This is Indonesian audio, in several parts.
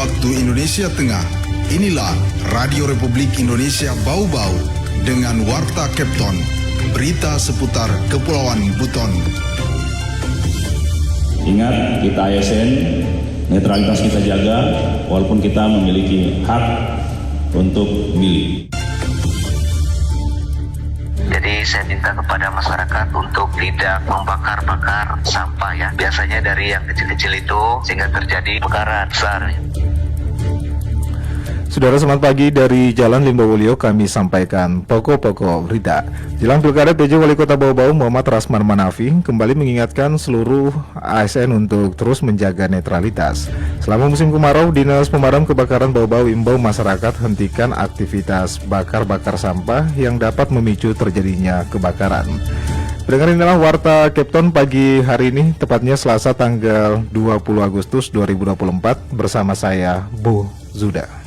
waktu Indonesia Tengah. Inilah Radio Republik Indonesia Bau-Bau dengan Warta Kepton, berita seputar Kepulauan Buton. Ingat, kita ASN, netralitas kita jaga, walaupun kita memiliki hak untuk milih. Jadi saya minta kepada masyarakat untuk tidak membakar-bakar sampah ya. Biasanya dari yang kecil-kecil itu sehingga terjadi kebakaran besar. Saudara, selamat pagi dari Jalan Limbawulyo kami sampaikan pokok-pokok berita. Jelang Pilkada, PJ Wali Kota Bau-Bau Muhammad Rasman Manafi kembali mengingatkan seluruh ASN untuk terus menjaga netralitas. Selama musim kemarau, Dinas Pemadam Kebakaran Bau-Bau imbau masyarakat hentikan aktivitas bakar-bakar sampah yang dapat memicu terjadinya kebakaran. Pendengar, inilah Warta Kepton pagi hari ini, tepatnya Selasa tanggal 20 Agustus 2024 bersama saya, Bu Zuda.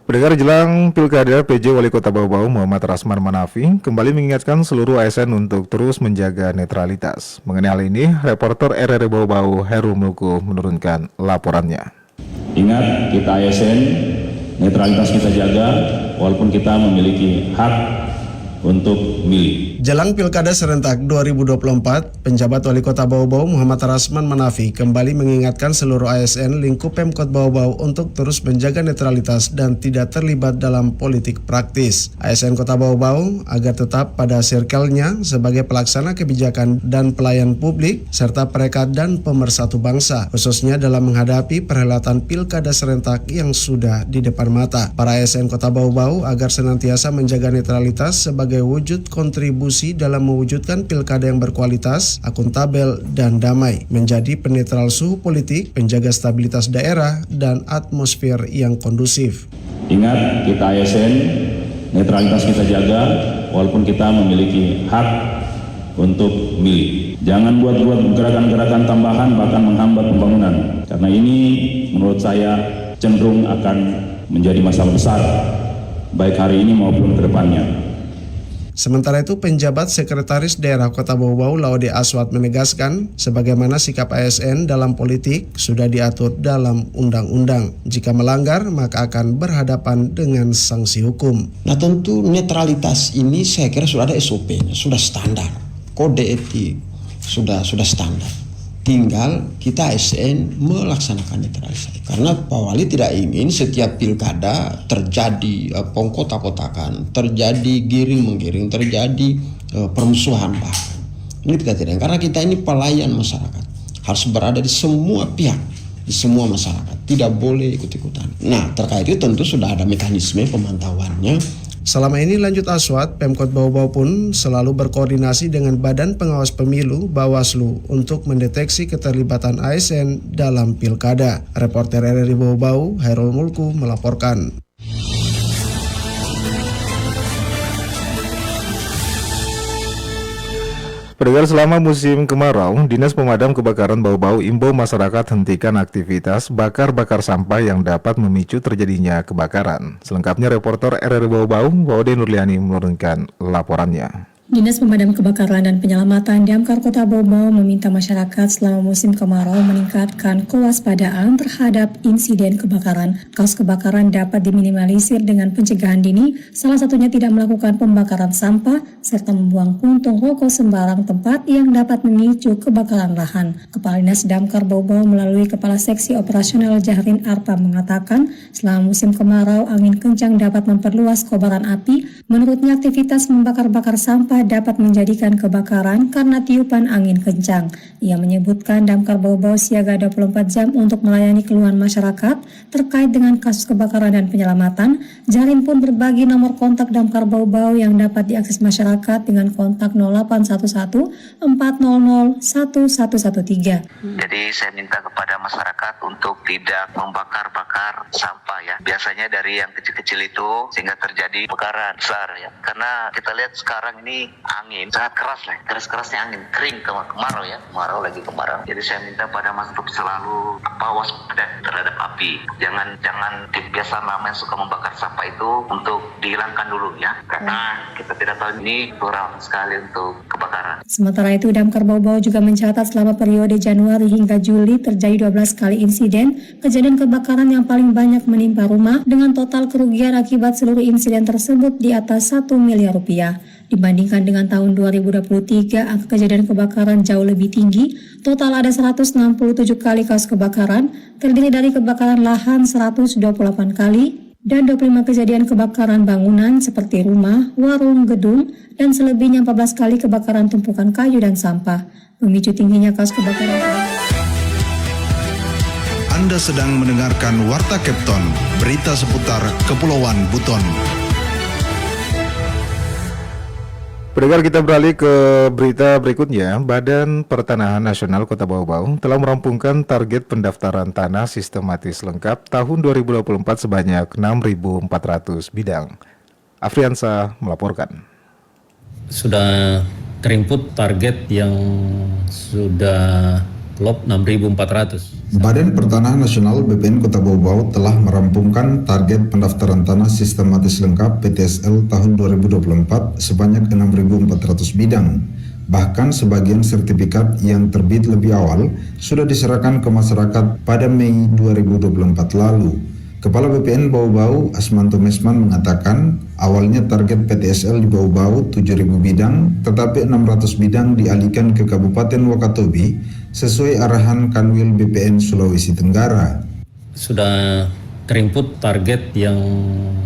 Pendengar, jelang Pilkada, PJ Wali Kota Bau-Bau Muhammad Rasman Manafi kembali mengingatkan seluruh ASN untuk terus menjaga netralitas. Mengenai hal ini, reporter RRI Bau-Bau Heru Mulku menurunkan laporannya. Ingat, kita ASN, netralitas kita jaga, walaupun kita memiliki hak untuk milih. Jelang Pilkada Serentak 2024, penjabat Wali Kota Bau-Bau Muhammad Rasman Manafi kembali mengingatkan seluruh ASN lingkup Pemkot Bau-Bau untuk terus menjaga netralitas dan tidak terlibat dalam politik praktis. ASN Kota Bau-Bau agar tetap pada circle-nya sebagai pelaksana kebijakan dan pelayan publik serta perekat dan pemersatu bangsa, khususnya dalam menghadapi perhelatan Pilkada Serentak yang sudah di depan mata. Para ASN Kota Bau-Bau agar senantiasa menjaga netralitas sebagai wujud kontribusi dalam mewujudkan pilkada yang berkualitas, akuntabel, dan damai, menjadi penetral suhu politik, penjaga stabilitas daerah, dan atmosfer yang kondusif. Ingat, kita ASN, netralitas kita jaga, walaupun kita memiliki hak untuk milih. Jangan buat gerakan-gerakan tambahan bahkan menghambat pembangunan, karena ini menurut saya cenderung akan menjadi masalah besar, baik hari ini maupun ke depannya. Sementara itu, penjabat Sekretaris Daerah Kota Bau-Bau Laude Aswad menegaskan sebagaimana sikap ASN dalam politik sudah diatur dalam undang-undang. Jika melanggar, maka akan berhadapan dengan sanksi hukum. Nah, tentu netralitas ini saya kira sudah ada SOP-nya, sudah standar. Kode etik sudah standar. Tinggal kita ASN melaksanakan netralisasi. Karena Pak Wali tidak ingin setiap pilkada terjadi pengkotak-kotakan, terjadi giring-menggiring, terjadi permusuhan bahkan. Ini kita tidak. Karena kita ini pelayan masyarakat. Harus berada di semua pihak, di semua masyarakat. Tidak boleh ikut-ikutan. Nah, terkait itu tentu sudah ada mekanisme pemantauannya. Selama ini, lanjut Aswad, Pemkot Bau-Bau pun selalu berkoordinasi dengan Badan Pengawas Pemilu Bawaslu untuk mendeteksi keterlibatan ASN dalam pilkada. Reporter RRI Bau-Bau, Hairul Mulku melaporkan. Pendengar, selama musim kemarau, Dinas Pemadam Kebakaran Bau-Bau imbau masyarakat hentikan aktivitas bakar-bakar sampah yang dapat memicu terjadinya kebakaran. Selengkapnya reporter RRI Bau-Bau, Waude Nurliani menurunkan laporannya. Dinas Pemadam Kebakaran dan Penyelamatan Damkar Kota Bau-Bau meminta masyarakat selama musim kemarau meningkatkan kewaspadaan terhadap insiden kebakaran. Kasus kebakaran dapat diminimalisir dengan pencegahan dini, salah satunya tidak melakukan pembakaran sampah serta membuang puntung rokok sembarang tempat yang dapat memicu kebakaran lahan. Kepala Dinas Damkar Bau-Bau melalui Kepala Seksi Operasional Jahrin Arpa mengatakan, selama musim kemarau angin kencang dapat memperluas kobaran api. Menurutnya, aktivitas membakar-bakar sampah dapat menjadikan kebakaran karena tiupan angin kencang. Ia menyebutkan Damkar Bau-Bau siaga 24 jam untuk melayani keluhan masyarakat terkait dengan kasus kebakaran dan penyelamatan. Jahrin pun berbagi nomor kontak Damkar Bau-Bau yang dapat diakses masyarakat dengan kontak 0811 400 1113. Jadi saya minta kepada masyarakat untuk tidak membakar-bakar sampah ya. Biasanya dari yang kecil-kecil itu sehingga terjadi kebakaran besar ya. Karena kita lihat sekarang ini ini angin sangat keras lah, keras-kerasnya angin, kering kemarau ya, kemarau lagi kemarau. Jadi saya minta pada Mas untuk selalu waspada terhadap api. Jangan biasa namanya suka membakar sampah itu untuk dihilangkan dulu ya, karena kita tidak tahu ini kurang sekali untuk kebakaran. Sementara itu, Damkar Bau-Bau juga mencatat selama periode Januari hingga Juli terjadi 12 kali insiden kejadian kebakaran yang paling banyak menimpa rumah dengan total kerugian akibat seluruh insiden tersebut di atas 1 miliar rupiah. Dibandingkan dengan tahun 2023, angka kejadian kebakaran jauh lebih tinggi. Total ada 167 kali kasus kebakaran, terdiri dari kebakaran lahan 128 kali, dan 25 kejadian kebakaran bangunan seperti rumah, warung, gedung, dan selebihnya 14 kali kebakaran tumpukan kayu dan sampah. Memicu tingginya kasus kebakaran. Anda sedang mendengarkan Warta Kepton, berita seputar Kepulauan Buton. Pendengar, kita beralih ke berita berikutnya. Badan Pertanahan Nasional Kota Bau-Bau telah merampungkan target pendaftaran tanah sistematis lengkap tahun 2024 sebanyak 6.400 bidang. Afriansa melaporkan. Sudah terinput target yang sudah klop 6.400. Badan Pertanahan Nasional BPN Kota Bau-Bau telah merampungkan target pendaftaran tanah sistematis lengkap PTSL tahun 2024 sebanyak 6.400 bidang. Bahkan sebagian sertifikat yang terbit lebih awal sudah diserahkan ke masyarakat pada Mei 2024 lalu. Kepala BPN Bau-Bau Asmanto Mesman mengatakan awalnya target PTSL di Bau-Bau 7.000 bidang, tetapi 600 bidang dialihkan ke Kabupaten Wakatobi sesuai arahan Kanwil BPN Sulawesi Tenggara. Sudah terinput target yang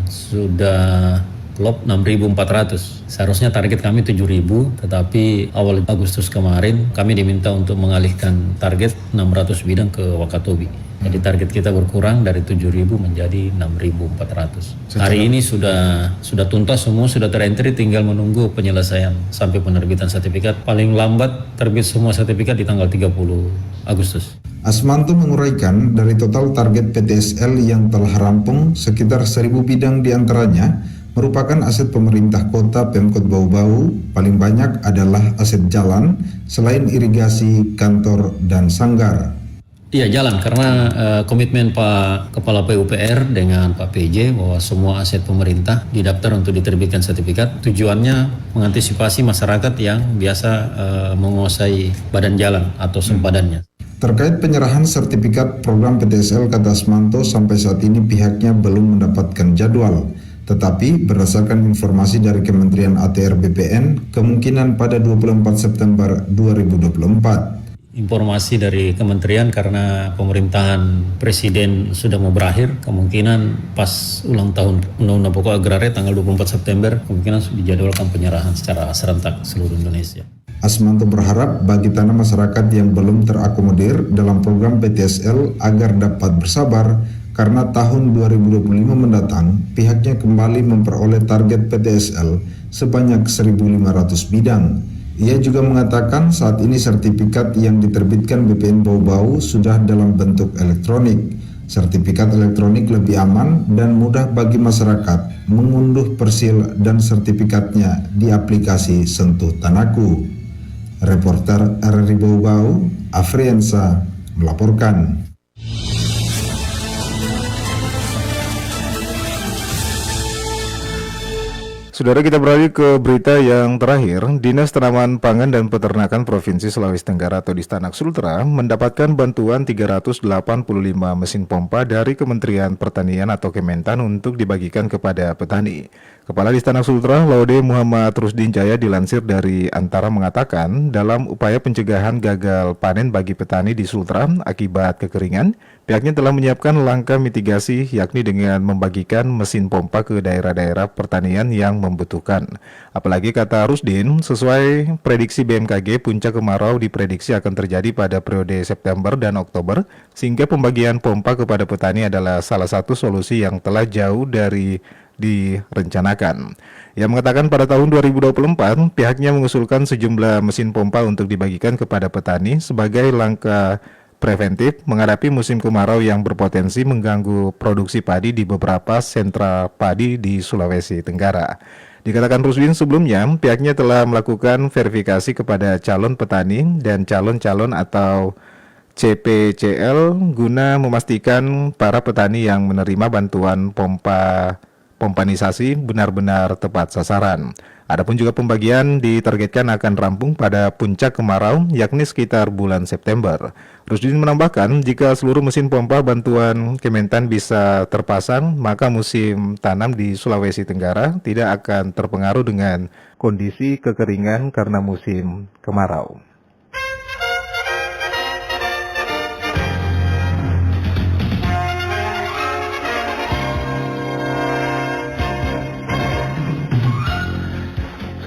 sudah klop 6.400. Seharusnya target kami 7.000, tetapi awal Agustus kemarin kami diminta untuk mengalihkan target 600 bidang ke Wakatobi. Jadi target kita berkurang dari 7.000 menjadi 6.400. Hari ini sudah tuntas semua, sudah terentry, tinggal menunggu penyelesaian sampai penerbitan sertifikat. Paling lambat terbit semua sertifikat di tanggal 30 Agustus. Asmanto menguraikan dari total target PTSL yang telah rampung, sekitar 1.000 bidang diantaranya merupakan aset pemerintah kota Pemkot Bau-Bau. Paling banyak adalah aset jalan, selain irigasi, kantor, dan sanggar. Iya, jalan, karena komitmen Pak Kepala PUPR dengan Pak PJ bahwa semua aset pemerintah didaftar untuk diterbitkan sertifikat. Tujuannya mengantisipasi masyarakat yang biasa menguasai badan jalan atau sempadannya. Terkait penyerahan sertifikat program PTSL, kata Asmanto, sampai saat ini pihaknya belum mendapatkan jadwal. Tetapi berdasarkan informasi dari Kementerian ATR BPN, kemungkinan pada 24 September 2024. Informasi dari kementerian karena pemerintahan presiden sudah mau berakhir, kemungkinan pas ulang tahun Undang-Undang Pokok Agraria tanggal 24 September kemungkinan dijadwalkan penyerahan secara serentak seluruh Indonesia. Asmanto berharap bagi tanah masyarakat yang belum terakomodir dalam program PTSL agar dapat bersabar karena tahun 2025 mendatang pihaknya kembali memperoleh target PTSL sebanyak 1.500 bidang. Ia juga mengatakan saat ini sertifikat yang diterbitkan BPN Bau-Bau sudah dalam bentuk elektronik. Sertifikat elektronik lebih aman dan mudah bagi masyarakat mengunduh persil dan sertifikatnya di aplikasi Sentuh Tanahku. Reporter RRI Bau-Bau, Afriansa, melaporkan. Saudara, kita beralih ke berita yang terakhir. Dinas Tanaman Pangan dan Peternakan Provinsi Sulawesi Tenggara atau Distanak Sultra mendapatkan bantuan 385 mesin pompa dari Kementerian Pertanian atau Kementan untuk dibagikan kepada petani. Kepala Distanak Sultra, Laude Muhammad Rusdin Jaya, dilansir dari Antara mengatakan dalam upaya pencegahan gagal panen bagi petani di Sultra akibat kekeringan, pihaknya telah menyiapkan langkah mitigasi yakni dengan membagikan mesin pompa ke daerah-daerah pertanian yang membutuhkan. Apalagi kata Rusdin, sesuai prediksi BMKG, puncak kemarau diprediksi akan terjadi pada periode September dan Oktober, sehingga pembagian pompa kepada petani adalah salah satu solusi yang telah jauh dari direncanakan. Ia mengatakan pada tahun 2024 pihaknya mengusulkan sejumlah mesin pompa untuk dibagikan kepada petani sebagai langkah preventif menghadapi musim kemarau yang berpotensi mengganggu produksi padi di beberapa sentra padi di Sulawesi Tenggara. Dikatakan Rusdin sebelumnya, pihaknya telah melakukan verifikasi kepada calon petani dan calon-calon atau CPCL guna memastikan para petani yang menerima bantuan pompanisasi benar-benar tepat sasaran. Adapun juga pembagian ditargetkan akan rampung pada puncak kemarau yakni sekitar bulan September. Rusdin menambahkan jika seluruh mesin pompa bantuan Kementan bisa terpasang, maka musim tanam di Sulawesi Tenggara tidak akan terpengaruh dengan kondisi kekeringan karena musim kemarau.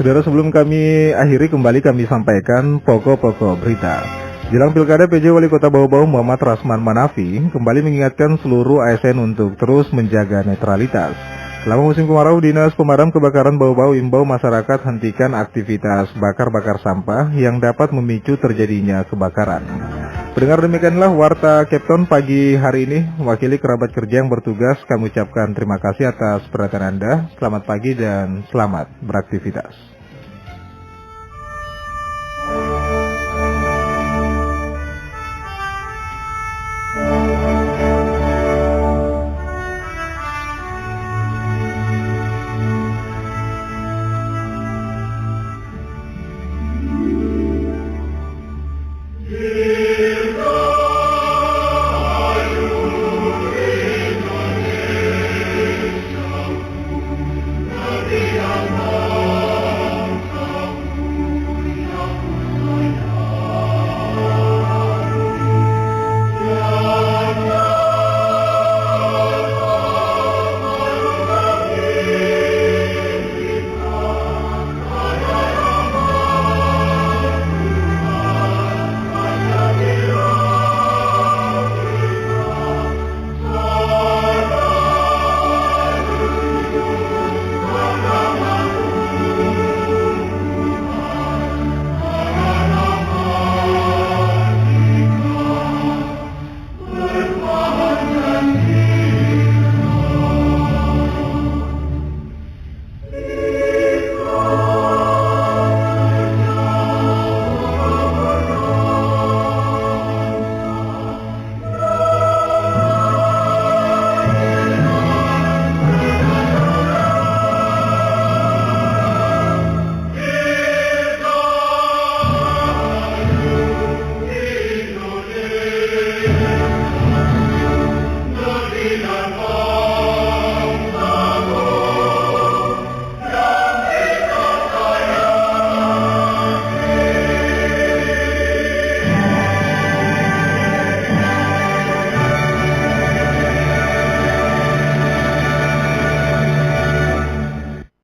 Saudara, sebelum kami akhiri, kembali kami sampaikan pokok-pokok berita. Jelang Pilkada, PJ Wali Kota Bau-Bau Muhammad Rasman Manafi kembali mengingatkan seluruh ASN untuk terus menjaga netralitas. Selama musim kemarau, Dinas Pemadam Kebakaran Bau-Bau imbau masyarakat hentikan aktivitas bakar-bakar sampah yang dapat memicu terjadinya kebakaran. Pendengar, demikianlah Warta Kepton pagi hari ini. Mewakili kerabat kerja yang bertugas, kami ucapkan terima kasih atas perhatian Anda. Selamat pagi dan selamat beraktivitas.